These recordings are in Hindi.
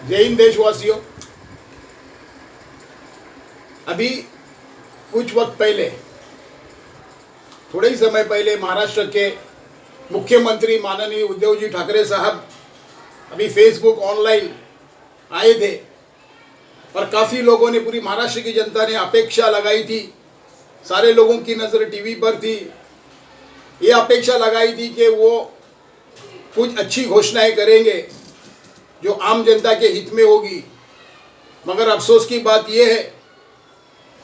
जय हिंद देशवासियों। अभी कुछ वक्त पहले, थोड़े ही समय पहले महाराष्ट्र के मुख्यमंत्री माननीय उद्धव जी ठाकरे साहब अभी फेसबुक ऑनलाइन आए थे और काफ़ी लोगों ने, पूरी महाराष्ट्र की जनता ने अपेक्षा लगाई थी, सारे लोगों की नज़र टीवी पर थी। ये अपेक्षा लगाई थी कि वो कुछ अच्छी घोषणाएं करेंगे जो आम जनता के हित में होगी। मगर अफसोस की बात यह है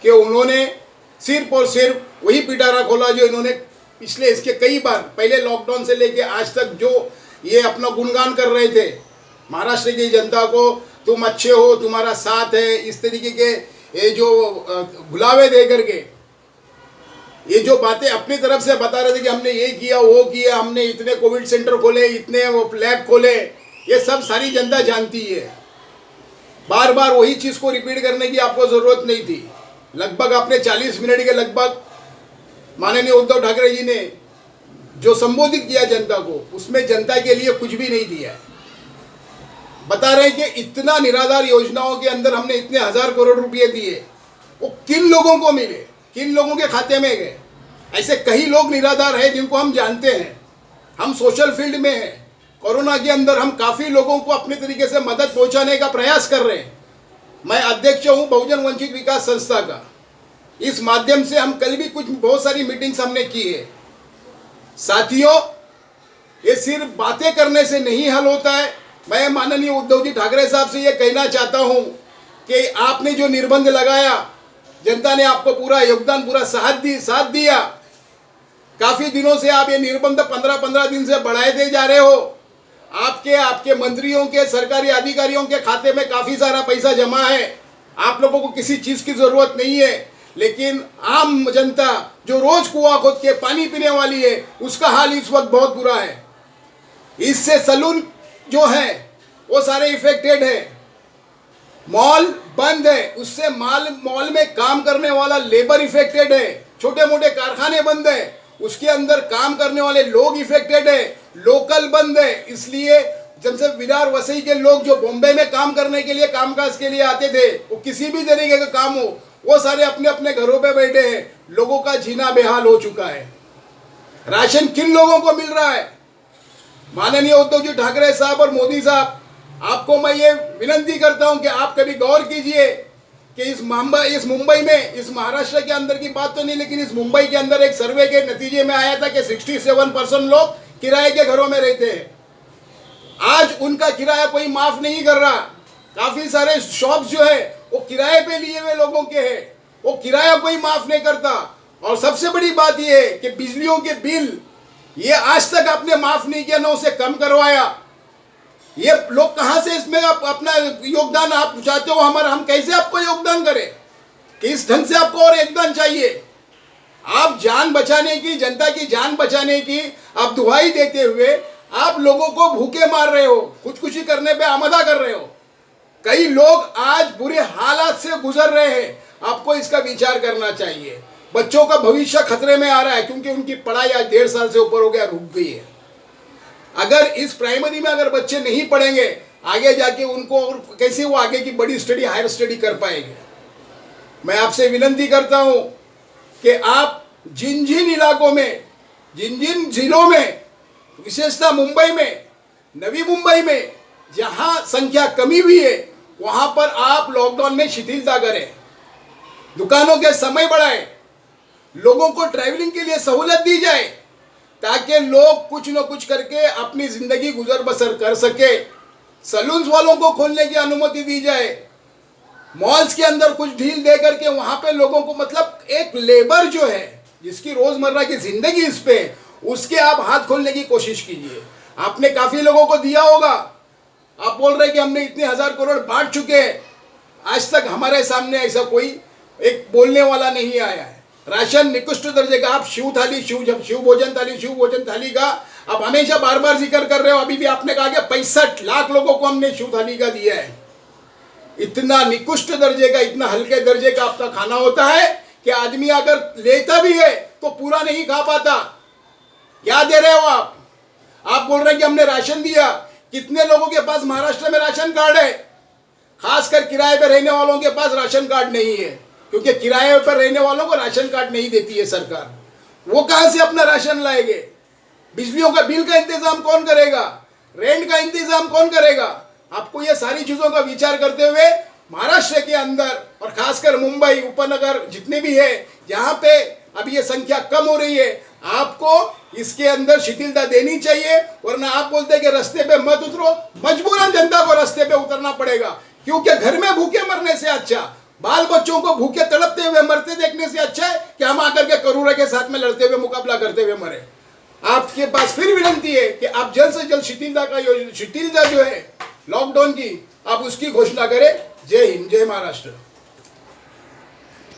कि उन्होंने सिर्फ और सिर्फ वही पिटारा खोला जो इन्होंने पिछले इसके कई बार पहले लॉकडाउन से लेके आज तक जो ये अपना गुणगान कर रहे थे महाराष्ट्र की जनता को, तुम अच्छे हो, तुम्हारा साथ है, इस तरीके के ये जो भुलावे दे करके ये जो बातें अपनी तरफ से बता रहे थे कि हमने ये किया वो किया, हमने इतने कोविड सेंटर खोले, इतने लैब खोले, ये सब सारी जनता जानती है। बार बार वही चीज़ को रिपीट करने की आपको ज़रूरत नहीं थी। लगभग आपने 40 मिनट के लगभग माननीय उद्धव ठाकरे जी ने जो संबोधित किया जनता को, उसमें जनता के लिए कुछ भी नहीं दिया है। बता रहे हैं कि इतना निराधार योजनाओं के अंदर हमने इतने 1000 करोड़ रुपए दिए, वो किन लोगों को मिले, किन लोगों के खाते में गए। ऐसे कई लोग निराधार हैं जिनको हम जानते हैं, हम सोशल फील्ड में हैं। कोरोना के अंदर हम काफ़ी लोगों को अपने तरीके से मदद पहुंचाने का प्रयास कर रहे हैं। मैं अध्यक्ष हूं बहुजन वंचित विकास संस्था का। इस माध्यम से हम कल भी कुछ बहुत सारी मीटिंग्स हमने की है। साथियों, ये सिर्फ बातें करने से नहीं हल होता है। मैं माननीय उद्धव जी ठाकरे साहब से ये कहना चाहता हूं कि आपने जो निर्बंध लगाया, जनता ने आपको पूरा योगदान, पूरा साथ दिया। काफ़ी दिनों से आप ये निर्बंध 15-15 दिन से बढ़ाते जा रहे हो। आपके मंत्रियों के, सरकारी अधिकारियों के खाते में काफ़ी सारा पैसा जमा है। आप लोगों को किसी चीज़ की ज़रूरत नहीं है, लेकिन आम जनता जो रोज़ कुआं खोद के पानी पीने वाली है, उसका हाल इस वक्त बहुत बुरा है। इससे सलून जो है वो सारे इफेक्टेड है, मॉल बंद है, उससे मॉल में काम करने वाला लेबर इफेक्टेड है, छोटे मोटे कारखाने बंद है, उसके अंदर काम करने वाले लोग इफेक्टेड है, लोकल बंद है। इसलिए जब से विरार वसई के लोग जो बॉम्बे में काम करने के लिए, कामकाज के लिए आते थे, वो किसी भी तरीके का काम हो, वो सारे अपने अपने घरों पे बैठे हैं। लोगों का जीना बेहाल हो चुका है। राशन किन लोगों को मिल रहा है? माननीय उद्धव जी ठाकरे साहब और मोदी साहब, आपको मैं ये विनती करता हूं कि आप कभी गौर कीजिए कि इस मुंबई में, इस महाराष्ट्र के अंदर की बात तो नहीं, लेकिन इस मुंबई के अंदर एक सर्वे के नतीजे में आया था कि 67% लोग किराए के घरों में रहते हैं। आज उनका किराया कोई माफ नहीं कर रहा। काफी सारे शॉप्स जो है वो किराए पे लिए हुए लोगों के हैं, वो किराया कोई माफ नहीं करता। और सबसे बड़ी बात यह है कि बिजलियों के बिल ये आज तक आपने माफ नहीं किया, ना उसे कम करवाया। ये लोग कहां से इसमें अपना योगदान आप चाहते हो? हम कैसे आपको योगदान करें? किस ढंग से आपको और योगदान चाहिए? आप जान बचाने की, जनता की जान बचाने की आप दुहाई देते हुए आप लोगों को भूखे मार रहे हो, खुदकुशी करने पे आमदा कर रहे हो। कई लोग आज बुरे हालात से गुजर रहे हैं। आपको इसका विचार करना चाहिए। बच्चों का भविष्य खतरे में आ रहा है क्योंकि उनकी पढ़ाई आज 1.5 साल से ऊपर हो गया, रुक गई है। अगर इस प्राइमरी में अगर बच्चे नहीं पढ़ेंगे, आगे जाके उनको और कैसे वो आगे की बड़ी स्टडी, हायर स्टडी कर पाएंगे? मैं आपसे विनती करता हूं कि आप जिन जिन इलाकों में, जिन जिन जिलों में, विशेषतः मुंबई में, नवी मुंबई में जहां संख्या कमी हुई है, वहां पर आप लॉकडाउन में शिथिलता करें, दुकानों के समय बढ़ाएं, लोगों को ट्रैवलिंग के लिए सहूलत दी जाए ताकि लोग कुछ न कुछ करके अपनी जिंदगी गुजर बसर कर सके। सलून्स वालों को खोलने की अनुमति दी जाए, मॉल्स के अंदर कुछ ढील दे करके वहां पे लोगों को, मतलब एक लेबर जो है जिसकी रोजमर्रा की जिंदगी इस पे, उसके आप हाथ खोलने की कोशिश कीजिए। आपने काफी लोगों को दिया होगा। आप बोल रहे कि हमने इतने 1000 करोड़ बांट चुके हैं, आज तक हमारे सामने ऐसा कोई एक बोलने वाला नहीं आया है। राशन निकृष्ट दर्जे का, आप शिव भोजन थाली का आप हमेशा बार बार जिक्र कर रहे हो। अभी भी आपने कहा कि 65 लाख लोगों को हमने शिव थाली का दिया है। इतना निकृष्ट दर्जे का, इतना हल्के दर्जे का आपका खाना होता है कि आदमी अगर लेता भी है तो पूरा नहीं खा पाता। क्या दे रहे हो आप बोल रहे हैं कि हमने राशन दिया। कितने लोगों के पास महाराष्ट्र में राशन कार्ड है? खासकर किराए पर रहने वालों के पास राशन कार्ड नहीं है, क्योंकि किराए पर रहने वालों को राशन कार्ड नहीं देती है सरकार। वो कहां से अपना राशन लाएंगे? बिजलियों का बिल का इंतजाम कौन करेगा? रेंट का इंतजाम कौन करेगा? आपको ये सारी चीजों का विचार करते हुए महाराष्ट्र के अंदर और खासकर मुंबई उपनगर जितने भी है, यहाँ पे अभी ये संख्या कम हो रही है, आपको इसके अंदर शिथिलता देनी चाहिए। वरना आप बोलते हैं कि रास्ते पे मत उतरो, मजबूरन जनता को रास्ते पे उतरना पड़ेगा, क्योंकि घर में भूखे मरने से अच्छा, बाल बच्चों को भूखे तड़पते हुए मरते देखने से अच्छा है कि हम आकर के करोड़ों के साथ में लड़ते हुए मुकाबला करते हुए मरे। आपके पास फिर विनंती है कि आप जल्द से जल्द शिथिलता जो है लॉकडाउन की, आप उसकी घोषणा करें। जय हिंद, जय महाराष्ट्र।